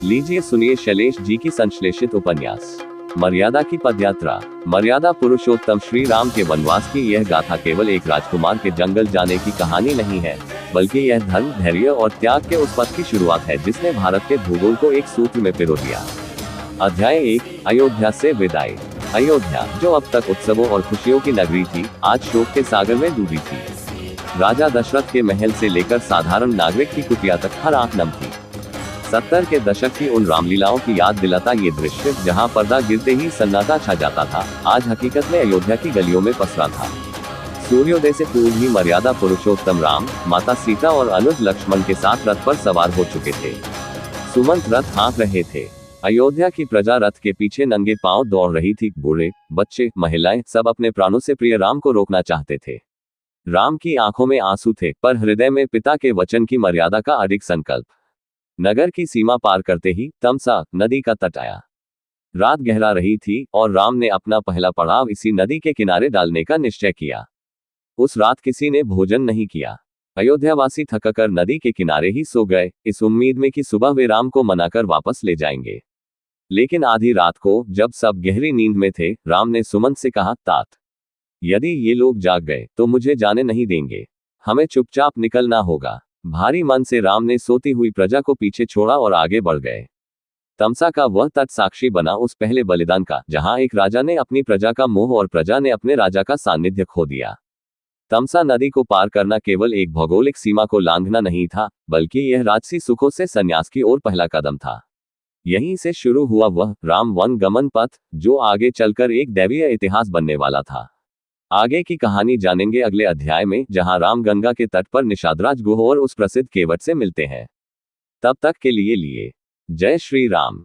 लीजिए सुनिए शैलेश जी की संश्लेषित उपन्यास मर्यादा की पदयात्रा। मर्यादा पुरुषोत्तम श्री राम के वनवास की यह गाथा केवल एक राजकुमार के जंगल जाने की कहानी नहीं है, बल्कि यह धर्म, धैर्य और त्याग के उस पथ की शुरुआत है जिसने भारत के भूगोल को एक सूत्र में पिरो दिया। अध्याय 1, अयोध्या से विदाई। अयोध्या, जो अब तक उत्सवों और खुशियों की नगरी थी, आज शोक के सागर में डूबी थी। राजा दशरथ के महल से लेकर साधारण नागरिक की कुटिया तक हर आंख नम थी। 70 के दशक की उन रामलीलाओं की याद दिलाता ये दृश्य, जहां पर्दा गिरते ही सन्नाटा छा जाता था, आज हकीकत में अयोध्या की गलियों में पसरा था। सूर्योदय से पूर्व ही मर्यादा पुरुषोत्तम राम, माता सीता और अनुज लक्ष्मण के साथ रथ पर सवार हो चुके थे। सुमंत रथ हाँक रहे थे। अयोध्या की प्रजा रथ के पीछे नंगे पांव दौड़ रही थी। बूढ़े, बच्चे, महिलाएं सब अपने प्राणों से प्रिय राम को रोकना चाहते थे। राम की आंखों में आंसू थे, पर हृदय में पिता के वचन की मर्यादा का अडिग संकल्प। नगर की सीमा पार करते ही तमसा नदी का तट आया। रात गहरा रही थी और राम ने अपना पहला पड़ाव इसी नदी के किनारे डालने का निश्चय किया। उस रात किसी ने भोजन नहीं किया। अयोध्यावासी थककर नदी के किनारे ही सो गए, इस उम्मीद में कि सुबह वे राम को मनाकर वापस ले जाएंगे। लेकिन आधी रात को, जब सब गहरी नींद में थे, राम ने सुमंत से कहा, तात, यदि ये लोग जाग गए तो मुझे जाने नहीं देंगे। हमें चुपचाप निकलना होगा। भारी मन से राम ने सोती हुई प्रजा को पीछे छोड़ा और आगे बढ़ गए। तमसा का वह तट साक्षी बना उस पहले बलिदान का, जहां एक राजा ने अपनी प्रजा का मोह और प्रजा ने अपने राजा का सानिध्य खो दिया। तमसा नदी को पार करना केवल एक भौगोलिक सीमा को लांघना नहीं था, बल्कि यह राजसी सुखों से संन्यास की ओर पहला कदम था। यहीं से शुरू हुआ वह राम वन गमन पथ, जो आगे चलकर एक दैवीय इतिहास बनने वाला था। आगे की कहानी जानेंगे अगले अध्याय में, जहां राम गंगा के तट पर निषादराज गुह और उस प्रसिद्ध केवट से मिलते हैं। तब तक के लिए जय श्री राम।